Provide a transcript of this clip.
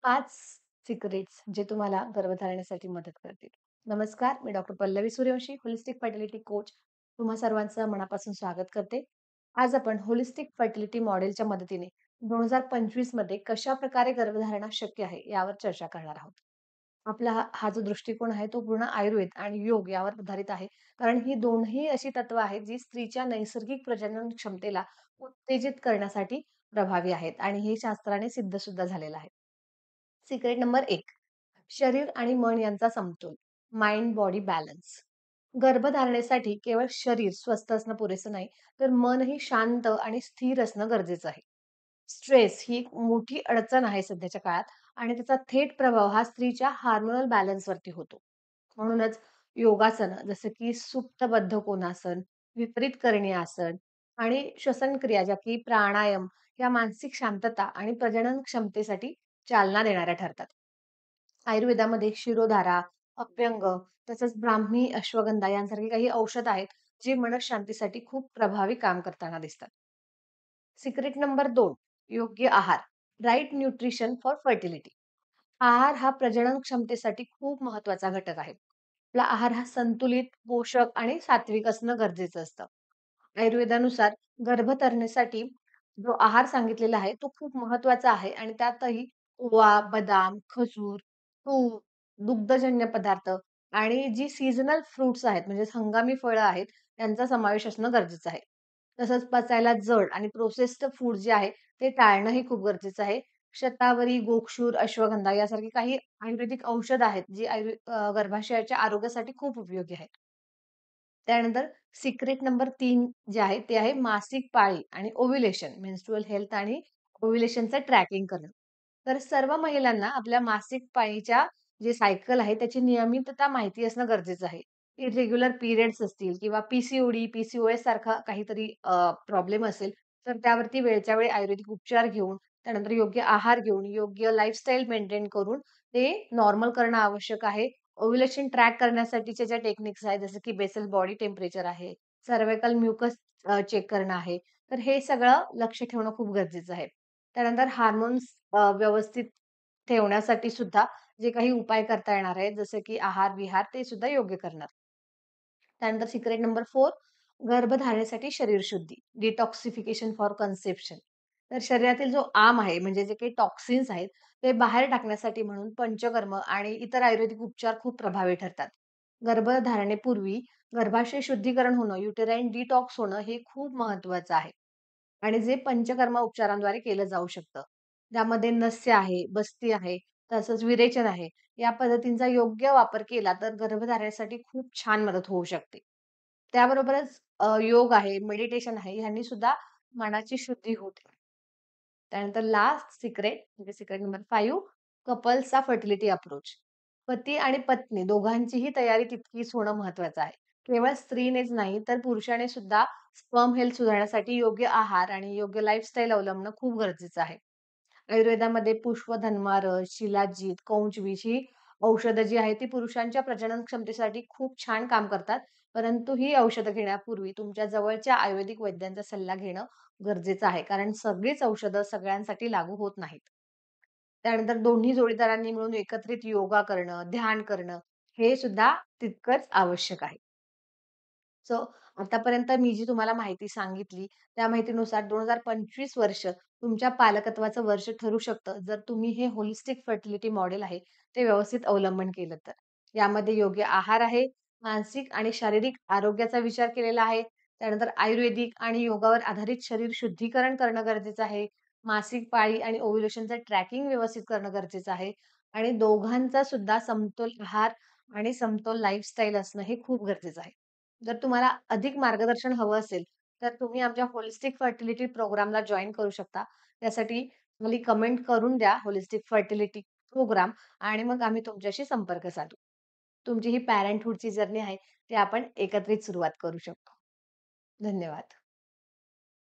5 secrets जे तुम्हाला गर्भधारणेसाठी मदत करतील. नमस्कार, मी doctor Pallavi Suryavanshi, holistic fertility coach. तुम्हा सर्वांचं मनापासून स्वागत करते. आज आपण होलिस्टिक फर्टिलिटी मॉडेलच्या मदतीने 2025 मध्ये कशाप्रकारे गर्भधारणा शक्य आहे यावर चर्चा करणार आहोत. आपला हा जो दृष्टिकोन आहे तो पूर्ण आयुर्वेद आणि योग यावर आधारित आहे. कारण ही दोन्ही अशी तत्व आहेत जी स्त्रीच्या नैसर्गिक प्रजनन क्षमतेला उत्तेजित करण्यासाठी प्रभावी आहेत आणि हे शास्त्राने सिद्ध सुद्धा झालेलं आहे. सिक्रेट नंबर 1, शरीर आणि मन यांचा समतोल. Mind body balance. गर्भधारणेसाठी केवळ शरीर स्वस्थ असणं पुरेसं नाही, तर मनही शांत आणि स्थिर असणं गरजेचं आहे. स्ट्रेस ही एक मोठी अडचण आहे सध्याच्या काळात आणि त्याचा थेट प्रभाव हा स्त्रीच्या हार्मोनल बॅलन्सवरती होतो. म्हणूनच योगासन जसं की सुप्तबद्ध कोणासन, विपरीत करणी आसन आणि श्वसन क्रिया ज्या की प्राणायाम या मानसिक शांतता आणि प्रजनन क्षमतेसाठी चालना देणाऱ्या ठरतात. आयुर्वेदामध्ये शिरोधारा, अभ्यंग तसंच ब्राह्मी, अश्वगंधा यांसारखी काही औषध आहेत, जी मनःशांतीसाठी खूप प्रभावी काम करताना दिसतात. सिक्रेट नंबर 2, योग्य आहार. Right nutrition for fertility. आहार हा प्रजनन क्षमतेसाठी खूप महत्वाचा घटक आहे. आपला आहार हा संतुलित, पोषक आणि सात्विक असणं गरजेचं असतं. आयुर्वेदानुसार गर्भधारणेसाठी जो आहार सांगितलेला आहे, तो खूप महत्वाचा आहे आणि त्यातही ओवा, बदाम, खजूर, तूप, दुग्धजन्य पदार्थ आणि जी सीझनल फ्रुट्स आहेत, म्हणजे हंगामी फळं आहेत, त्यांचा समावेश असणं गरजेचं आहे. तसंच पचायला जड आणि प्रोसेस्ड फूड जे आहे, ते टाळणंही खूप गरजेचं आहे. शतावरी, गोक्षूर, अश्वगंधा यासारखी काही आयुर्वेदिक औषध आहेत, जी गर्भाशयाच्या आरोग्यासाठी खूप उपयोगी आहेत. त्यानंतर सिक्रेट नंबर 3 जे आहे, ते आहे मासिक पाळी आणि ओव्ह्युलेशन, मेन्स्ट्रुअल हेल्थ आणि ओव्ह्युलेशनचं ट्रॅकिंग करणं. तर सर्व महिलांना आपल्या मासिक पाळीच्या जे सायकल आहे, त्याची नियमितता माहिती असणं गरजेचं आहे. इरेग्युलर पिरियड्स असतील किंवा पी-सी-ओ-डी, पी-सी-ओ-एस सारखा काहीतरी प्रॉब्लेम असेल, तर त्यावरती वेळच्या वेळी आयुर्वेदिक उपचार घेऊन, त्यानंतर योग्य आहार घेऊन, योग्य लाईफस्टाईल मेंटेन करून ते नॉर्मल करणं आवश्यक आहे. ओव्ह्युलेशन ट्रॅक करण्यासाठीच्या ज्या टेक्निक्स आहेत, जसं की बेसल बॉडी टेम्परेचर आहे, सर्व्हायकल म्युकस चेक करणं आहे. तर हे सगळं लक्ष ठेवणं खूप गरजेचं आहे. त्यानंतर हार्मोन्स व्यवस्थित ठेवण्यासाठी सुद्धा जे काही उपाय करता येणार आहेत, जसं की आहार-विहार ते सुद्धा योग्य करणं. त्यानंतर सिक्रेट नंबर 4, गर्भधारणेसाठी शरीरशुद्धी, डिटॉक्सिफिकेशन फॉर कन्सेप्शन. तर शरीरातील जो आम आहे, म्हणजे जे काही टॉक्सिन्स आहेत, ते बाहेर टाकण्यासाठी म्हणून पंचकर्म आणि इतर आयुर्वेदिक उपचार खूप प्रभावी ठरतात. गर्भधारणेपूर्वी गर्भाशय शुद्धीकरण होणं, युटेराईन डिटॉक्स होणं हे खूप महत्त्वाचं आहे आणि जे पंचकर्म उपचारांद्वारे केलं जाऊ शकतं. त्यामध्ये नस्य आहे, बस्ती आहे, तसंच विरेचन आहे. या पद्धतींचा योग्य वापर केला तर गर्भधारणेसाठी खूप छान मदत होऊ शकते. त्याबरोबरच योग आहे, मेडिटेशन आहे, ह्यांनी सुद्धा मनाची शुद्धी होते. त्यानंतर लास्ट सिक्रेट म्हणजे सिक्रेट नंबर 5, कपल्सचा फर्टिलिटी अप्रोच. पती आणि पत्नी दोघांचीही तयारी तितकीच होणं महत्वाचं आहे. केवळ स्त्रीनेच नाही, तर पुरुषाने सुद्धा स्पर्म हेल्थ सुधारण्यासाठी योग्य आहार आणि योग्य लाईफस्टाईल अवलंबणं खूप गरजेचं आहे. आयुर्वेदामध्ये पुष्प, धन्मारस, शिलाजीत, कौंचवीस ही औषधं जी आहेत ती पुरुषांच्या प्रजनन क्षमतेसाठी खूप छान काम करतात. परंतु ही औषधं घेण्यापूर्वी तुमच्या जवळच्या आयुर्वेदिक वैद्यांचा सल्ला घेणं गरजेचं आहे. कारण सगळीच औषधं सगळ्यांसाठी लागू होत नाहीत. त्यानंतर दोन्ही जोडीदारांनी मिळून एकत्रित योगा करणं, ध्यान करणं हे सुद्धा तितकंच आवश्यक आहे. सो आतापर्यंत मी जी तुम्हाला माहिती सांगितली, त्या माहितीनुसार 2025 वर्ष तुमच्या पालकत्वाचं वर्ष ठरू शकतं, जर तुम्ही हे होलिस्टिक फर्टिलिटी मॉडेल आहे, ते व्यवस्थित अवलंबन केलं तर. यामध्ये योग्य आहार आहे, मानसिक आणि शारीरिक आरोग्याचा विचार केलेला आहे. त्यानंतर आयुर्वेदिक आणि योगावर आधारित शरीर शुद्धीकरण करणं गरजेचं आहे. मासिक पाळी आणि ओव्ह्युलेशनचं ट्रॅकिंग व्यवस्थित करणं गरजेचं आहे आणि दोघांचा सुद्धा समतोल आहार आणि समतोल लाईफस्टाईल असणं हे खूप गरजेचं आहे. जर तुम्हाला अधिक मार्गदर्शन हवं असेल, तर तुम्ही आमच्या होलिस्टिक फर्टिलिटी प्रोग्रामला जॉइन करू शकता. त्यासाठी खाली कमेंट करून द्या होलिस्टिक फर्टिलिटी प्रोग्राम आणि मग आम्ही तुमच्याशी संपर्क साधू. तुमची ही पॅरेंटहूडची जर्नी आहे, ती आपण एकत्रित सुरुवात करू शकतो. धन्यवाद.